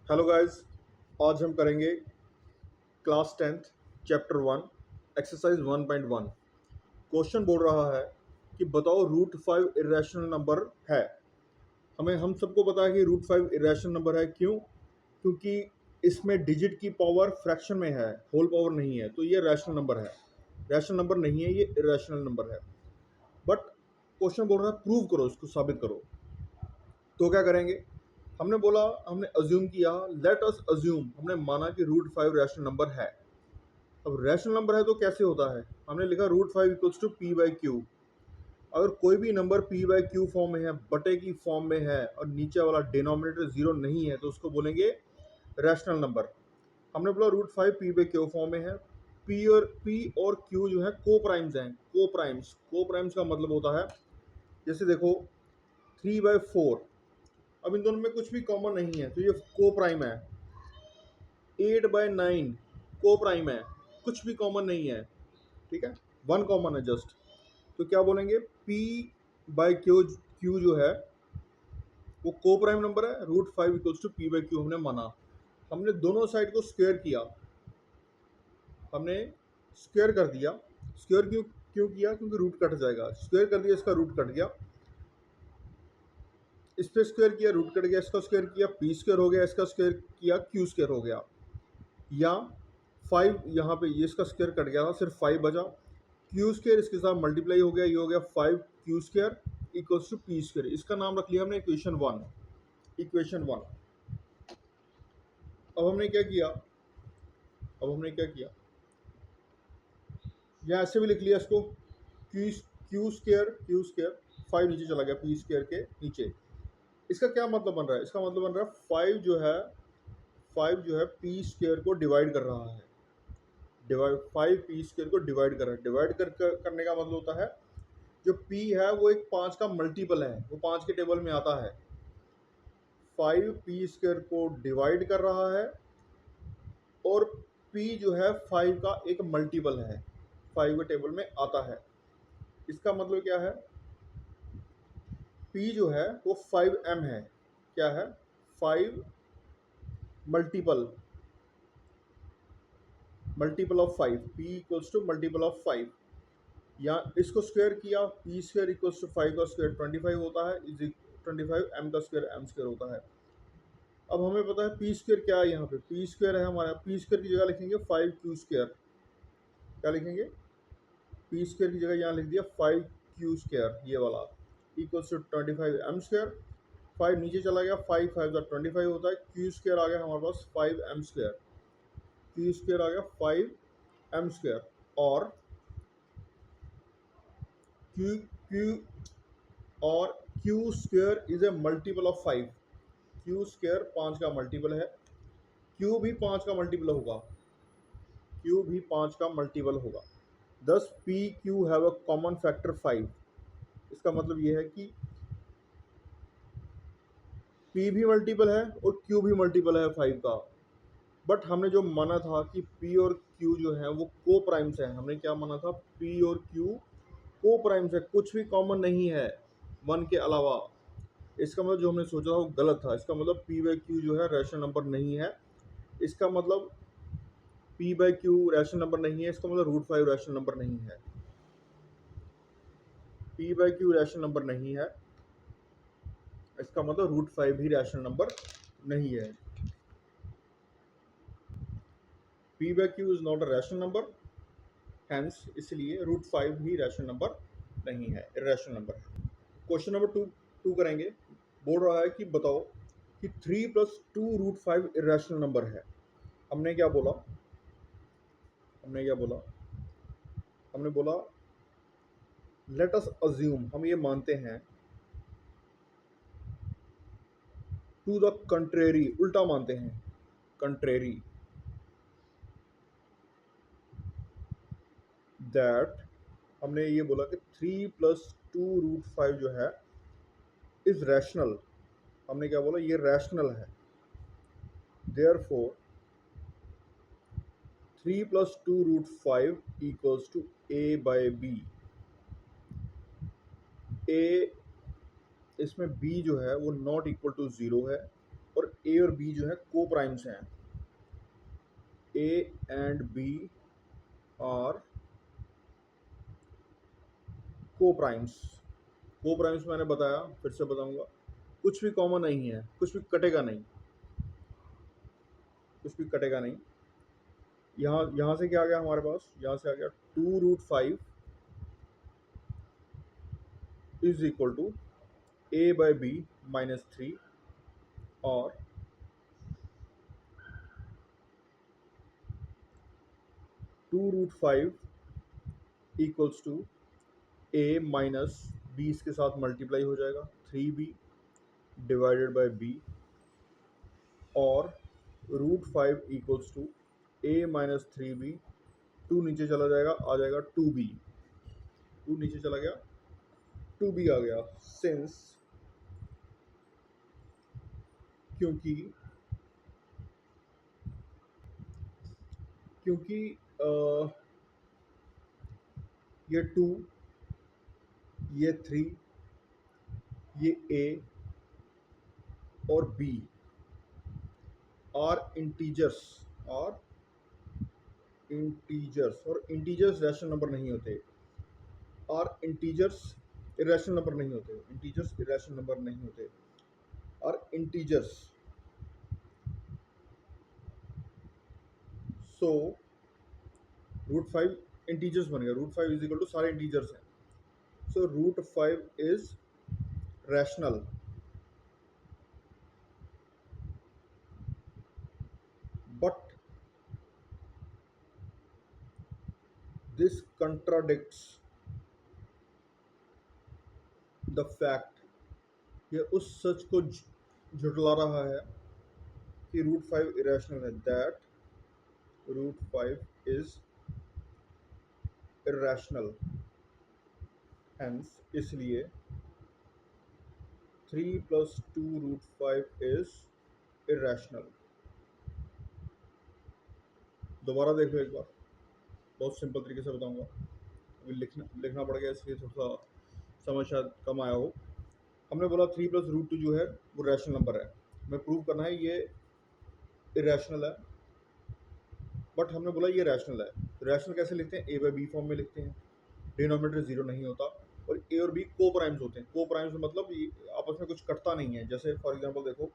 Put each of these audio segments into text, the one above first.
Hello guys. आज हम करेंगे class tenth chapter one exercise 1.1। Question बोल रहा है कि बताओ रूट फाइव इरेशनल नंबर है। हम सबको पता है कि रूट फाइव इरेशनल नंबर है। क्यों? क्योंकि इसमें डिजिट की पावर फ्रैक्शन में है, होल पावर नहीं है, तो ये रैशनल नंबर है। रैशनल नंबर नहीं है, ये इरेशनल नंबर है। बट क्वेश्चन बोल रहा है प्रूव करो, इसको साबित करो। तो क्या करेंगे? हमने बोला, हमने अज्यूम किया, लेट अस अज्यूम, हमने माना कि रूट फाइव रैशनल नंबर है। अब रैशनल नंबर है तो कैसे होता है? हमने लिखा root five equals to p by q. अगर कोई भी number p by q form में है, बटे की फॉर्म में है, और नीचे वाला डिनोमिनेटर जीरो नहीं है, तो उसको बोलेंगे रैशनल नंबर। हमने बोला root five p by q form में है। पी और क्यू जो है को प्राइम्स हैं। को प्राइम्स का मतलब होता है, जैसे देखो 3/4, अब इन दोनों में कुछ भी कॉमन नहीं है तो ये को प्राइम है। 8/9 को प्राइम है, कुछ भी कॉमन नहीं है। ठीक है, वन कॉमन है जस्ट। तो क्या बोलेंगे? P बाई क्यू जो है वो को प्राइम नंबर है। Root five equals to p by q हमने माना। हमने दोनों साइड को स्क्वायर किया, हमने स्क्वायर कर दिया। स्क्वायर क्यों क्यों किया? क्योंकि रूट कट जाएगा। स्क्वायर कर दिया, इसका रूट कट गया। इस पे स्क्वायर किया, रूट कट गया। इसका स्क्वायर किया, पी स्क्वायर हो गया। इसका स्क्वायर किया, क्यू स्क्वायर हो गया। या फाइव, यहाँ पे ये इसका स्क्वायर कट गया था, सिर्फ फाइव बचा। क्यू स्क्वायर इसके साथ मल्टीप्लाई हो गया, ये हो गया five q square equals to p square. इसका नाम रख लिया हमने इक्वेशन वन। Equation one. अब हमने क्या किया? अब हमने क्या किया? यहाँ ऐसे भी लिख लिया इसको, क्यू क्यू स्क्वायर फाइव नीचे चला गया पी स्क्वायर के नीचे। इसका क्या मतलब बन रहा है? इसका मतलब बन रहा है फाइव जो है पी स्क्वायर को डिवाइड कर रहा है। डिवाइड, फाइव पी स्क्वायर को डिवाइड कर रहा है। करने का मतलब होता है, जो p है वो एक पाँच का मल्टीपल है, वो पाँच के टेबल में आता है। फाइव पी स्क्वायर को डिवाइड कर रहा है, और p जो है फाइव का एक मल्टीपल है, फाइव के टेबल में आता है। इसका मतलब क्या है? p जो है वो 5m है। क्या है? Five multiple multiple of five. p equals to multiple of five. या इसको स्क्वायर किया, p square equals to five का स्क्वायर 25 होता है, इज 25, एम का स्क्वायर एम स्क्वायर होता है। अब हमें पता है पी स्क्वायर क्या है। यहाँ पे पी स्क्वायर है हमारा, पी स्क्वायर की जगह लिखेंगे फाइव क्यू स्क्वायर। क्या लिखेंगे? पी स्क्वायर की जगह यहाँ लिख दिया फाइव क्यू स्क्वायर, ये वाला, equals to 25 m square. Five नीचे चला गया, फाइव फाइव का 25 होता है। क्यू स्क्वायर आ गया हमारे पास 5m स्क्वायर। क्यू स्क्वायर आ गया 5m स्क्वायर। और क्यू क्यू और Q square is a multiple of five. Q square पाँच का मल्टीपल है। क्यू भी पाँच का मल्टीपल होगा। क्यू भी पाँच का मल्टीपल होगा। दस P Q have a common factor five. इसका मतलब ये है कि पी भी मल्टीपल है और क्यू भी मल्टीपल है फाइव का। बट हमने जो माना था कि पी और क्यू जो है वो को प्राइम्स है। हमने क्या माना था? पी और क्यू को प्राइम्स है, कुछ भी कॉमन नहीं है वन के अलावा। इसका मतलब जो हमने सोचा था वो गलत था। इसका मतलब पी बाई क्यू जो है रैशनल नंबर नहीं है। इसका मतलब P by q rational number नहीं है। इसका मतलब रूट फाइव रैशनल नंबर नहीं है। P by q rational number नहीं है, इसका मतलब रूट फाइव भी रैशनल नंबर नहीं है। P by q is not a rational number, hence इसलिए रूट फाइव भी रैशनल नंबर नहीं है, इरेशनल नंबर है। क्वेश्चन नंबर टू करेंगे। बोल रहा है कि बताओ कि 3+2 रूट फाइव इरेशनल नंबर है। हमने क्या बोला? हमने क्या बोला? हमने बोला लेट अस अज्यूम, हम ये मानते हैं, टू द कंट्रेरी, उल्टा मानते हैं, कंट्रेरी, दैट, हमने ये बोला कि 3+2 रूट फाइव जो है इज रैशनल। हमने क्या बोला? ये रैशनल है। Therefore 3+2 root five equals to A by B. A, इसमें बी जो है वो नॉट इक्वल टू ज़ीरो है, और ए और बी जो है को प्राइम्स हैं। ए एंड बी आर को प्राइम्स। को प्राइम्स मैंने बताया, फिर से बताऊंगा, कुछ भी कॉमन नहीं है, कुछ भी कटेगा नहीं, कुछ भी कटेगा नहीं। यहाँ यहाँ से क्या आ गया हमारे पास, यहाँ से आ गया 2√5 is equal to A by b -3 और 2√5 equals to a minus b, इसके साथ मल्टीप्लाई हो जाएगा 3b डिवाइडेड बाई बी, और √5 इक्वल्स टू a-3b, 2 नीचे चला जाएगा, आ जाएगा 2b, 2 नीचे चला गया 2b आ गया। सिंस, क्योंकि क्योंकि ये 2, ये 3, ये a और b आर इंटीजर्स, और इंटीजर्स रैशनल नंबर नहीं होते। आर इंटीजर्स इरेशनल नंबर नहीं होते, इंटीजर्स इरेशनल नंबर नहीं होते। और इंटीजर्स, सो √5 इंटीजर्स बन गया, √5 इज इक्वल टू सारे इंटीजर्स हैं, सो √5 is rational. But this contradicts the fact, ये उस सच को झुटला रहा है कि √5 इरेशनल है, दैट √5 इज irrational, hence इसलिए 3 + 2√5 इज irrational। दोबारा देख लो एक बार, बहुत सिंपल तरीके से बताऊंगा, अभी लिखना पड़ गया इसलिए थोड़ा सा समझ शायद कम आया हो। हमने बोला 3 + √2 जो है वो रैशनल नंबर है, हमें प्रूव करना है ये इरेशनल है, बट हमने बोला ये रैशनल है। तो रैशनल कैसे लिखते हैं, ए बाई बी फॉर्म में लिखते हैं, डिनोमिनेटर जीरो नहीं होता, और ए और बी को प्राइम्स होते हैं। को प्राइम्स मतलब आपस में कुछ कटता नहीं है। जैसे फॉर एग्जांपल देखो,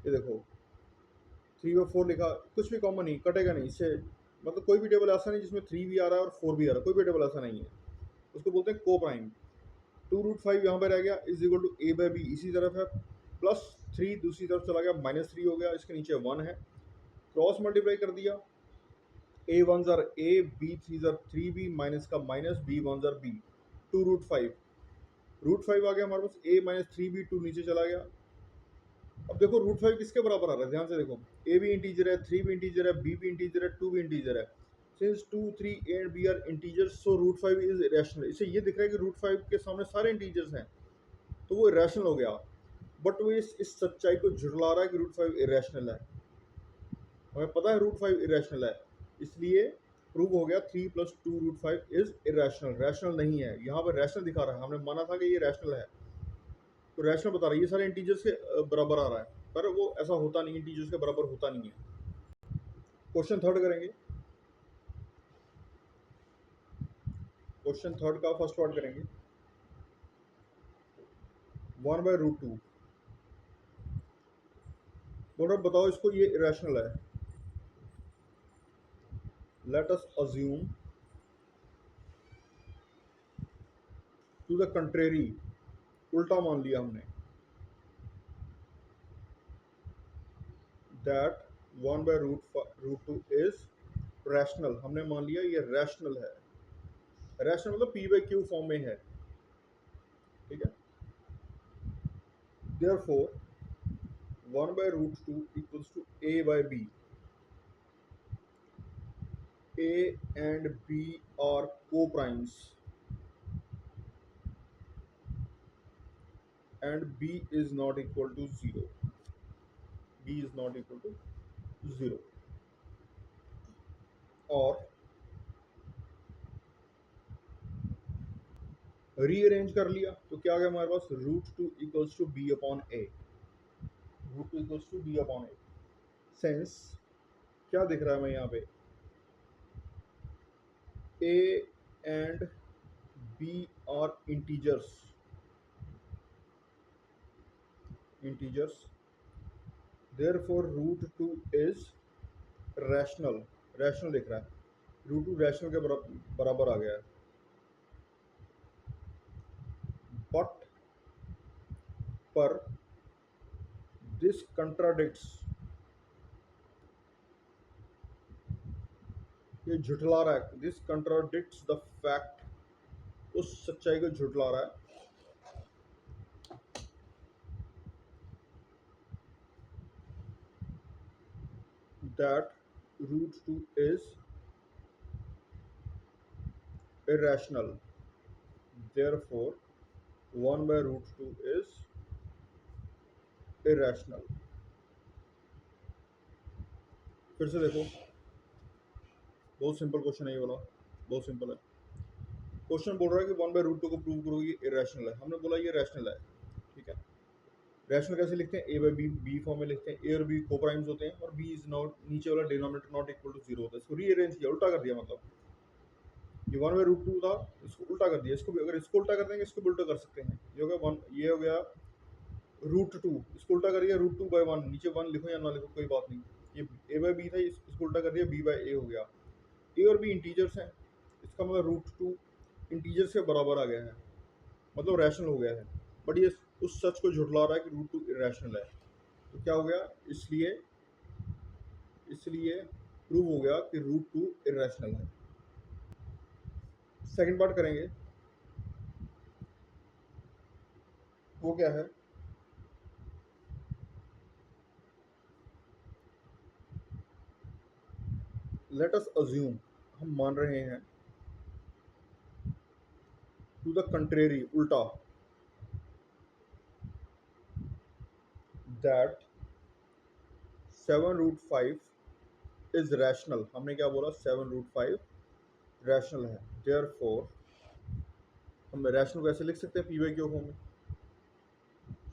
ये देखो 3 और 4 लिखा, कुछ भी कॉमन नहीं, कटेगा नहीं इससे, मतलब कोई भी टेबल ऐसा नहीं जिसमें 3 भी आ रहा है और 4 भी आ रहा है, कोई भी टेबल ऐसा नहीं है, उसको बोलते हैं को प्राइम। 2√5 यहाँ पर रह गया is equal to A by b, इसी तरफ है, +3 दूसरी तरफ चला गया, -3 हो गया, इसके नीचे 1 है, क्रॉस मल्टीप्लाई कर दिया, ए वन ज़र ए, बी थ्री ज़र 3b, माइनस का माइनस, बी वन ज़र बी, 2√5 √5 आ गया हमारे पास, a-3b, 2 नीचे चला गया। अब देखो √5 किसके बराबर आ रहा है, ध्यान से देखो, a भी इंटीजर है, 3 भी इंटीजर है, b भी इंटीजर है, 2 भी इंटीजर है। Since 2, 3 and b are integers, so √5 is rational. इससे ये दिख रहा है कि √5 के सामने सारे इंटीजर्स हैं, तो वो रैशनल हो गया। बट वो इस सच्चाई को झुठला रहा है कि √5 इरेशनल है। हमें पता है √5 इरेशनल है, इसलिए प्रूव हो गया 3 + 2√5 इज इरेशनल, रैशनल नहीं है। यहाँ पर रैशनल दिखा रहा है, हमने माना था कि ये रैशनल है, तो रैशनल बता रहा है ये सारे इंटीजर्स के बराबर आ रहा है, पर वो ऐसा होता नहीं, इंटीजर्स के बराबर होता नहीं है। क्वेश्चन थर्ड करेंगे, क्वेश्चन थर्ड का फर्स्ट पार्ट करेंगे। 1/√2 बोल रहा बताओ इसको ये इरेशनल है। Let us assume to the contrary, उल्टा मान लिया हमने, दैट 1/√2 इज रैशनल, हमने मान लिया ये रैशनल है। रैशनल मतलब p/q फॉर्म में है, ठीक है। Therefore 1/√2 equals to a/b, a and b are co-primes and b is not equal to 0, b is not equal to 0। और रीअरेंज कर लिया तो क्या आ गया हमारे पास, √2 equals to b/a, root two equals to b upon a. Sense क्या दिख रहा है हमें यहाँ पे, a and B are integers, therefore root two is rational. Rational दिख रहा है, रूट टू रैशनल के बराबर आ गया है। बट पर दिस कंट्राडिक्ट्स, ये झुठला रहा है, दिस कंट्राडिक्ट्स द फैक्ट, उस सच्चाई को झुठला रहा है that root 2 is irrational, therefore 1 by root 2 is irrational। फिर से देखो, बहुत सिंपल क्वेश्चन है ये वाला, बहुत सिंपल है। क्वेश्चन बोल रहा है कि 1 बाय रूट टू को प्रूव करो ये इरेशनल है, हमने बोला ये रैशनल है, ठीक है। रैशनल कैसे लिखते हैं, ए बाई बी, बी फॉर्म में लिखते हैं, ए और बी को प्राइम्स होते हैं और बी इज नॉट, नीचे वाला denominator not equal to zero होता है, इसको रीअरेंज किया, उल्टा कर दिया, मतलब ये 1 बाय रूट टू था, इसको उल्टा कर दिया, इसको भी अगर इसको उल्टा कर देंगे इसको भी उल्टा कर सकते हैं। ये हो गया 1, ये हो गया रूट टू, इसको उल्टा करिए रूट टू बाई वन, नीचे वन लिखो या ना लिखो कोई बात नहीं, ये ए बाई बी था, इसको उल्टा कर दिया बी बाई ए हो गया। ए और बी इंटीजर्स हैं, इसका मतलब रूट टू इंटीजर्स के बराबर आ गया है, मतलब रैशनल हो गया है। बट ये उस सच को झुठला रहा है कि रूट टू इरेशनल है, तो क्या हो गया, इसलिए इसलिए प्रूव हो गया कि रूट टू इरेशनल है। सेकंड पार्ट करेंगे, वो क्या है, लेट अस अज्यूम, हम मान रहे हैं, टू द कंट्रेरी, उल्टा, दैट 7 रूट 5 इज रैशनल। हमने क्या बोला, 7 रूट 5 रैशनल है, देयरफॉर हम रैशनल कैसे लिख सकते हैं, पी बाई क्यू फॉर्म में,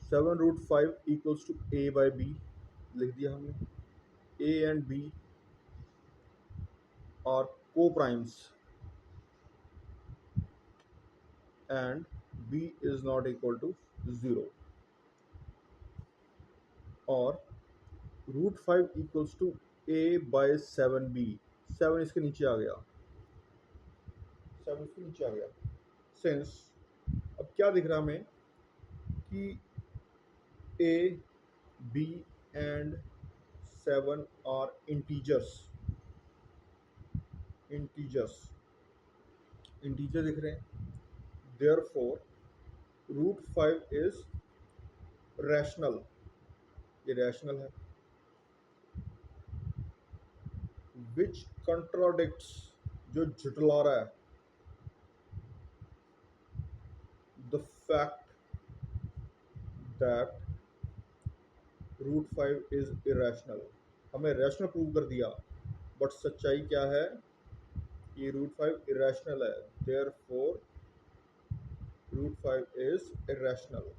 7 root 5 equals to A by B लिख दिया हमने। A and B are coprimes and B is not equal to zero, और root 5 equals to A by 7 B, 7 इसके नीचे आ गया, 7 इसके नीचे आ गया। सिंस अब क्या दिख रहा है हमें कि a B and 7 are integers integer दिख रहे हैं, देयरफॉर रूट 5 इज रैशनल, ये रैशनल है, विच कंट्राडिक्ट्स, जो झुटला रहा है, the fact that root 5 is irrational. हमें रैशनल प्रूव कर दिया, बट सच्चाई क्या है, ये रूट 5 इरेशनल है, therefore root 5 is irrational.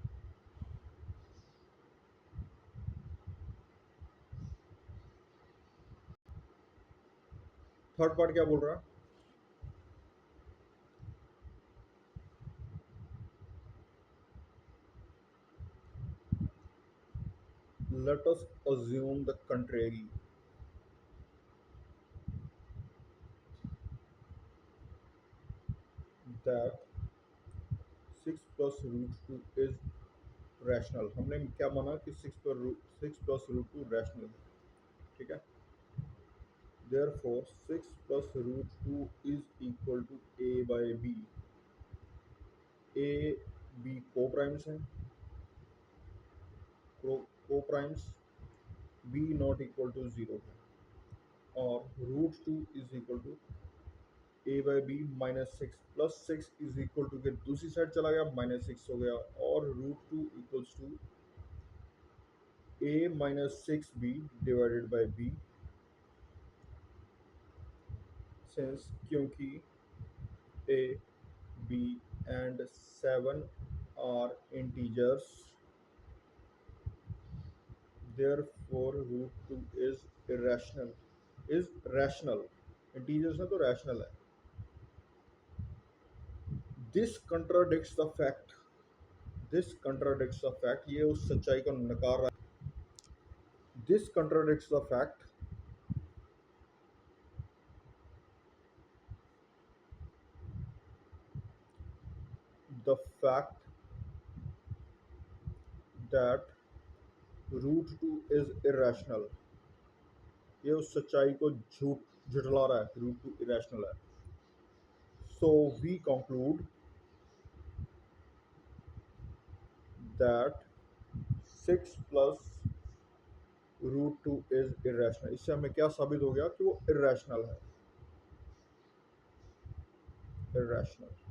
Third part क्या बोल रहा है, let us assume the contrary, that 6 plus root 2 is rational। हमने क्या माना कि 6 plus root 2 रैशनल है, ठीक है। therefore 6 plus root 2 is equal to a by b, A B coprimes हैं, coprimes, B not equal to zero है, और root 2 is equal to A by B -6 plus 6 is equal to के दूसरी side चला गया -6 हो गया, और root 2 equals to A -6 B divided by B, since क्योंकि A B and 7 are integers, therefore root 2 is irrational, is rational, integers है तो रैशनल है. This contradicts the fact, this contradicts the fact, ये उस सच्चाई को नकार रहा है. This contradicts the fact the fact that root 2 is irrational, ये उस सच्चाई को झुठला रहा है, रूट 2 इरेशनल है. So we conclude that 6 plus root 2 is irrational. इससे हमें क्या साबित हो गया कि वो इरेशनल है, इरेशनल.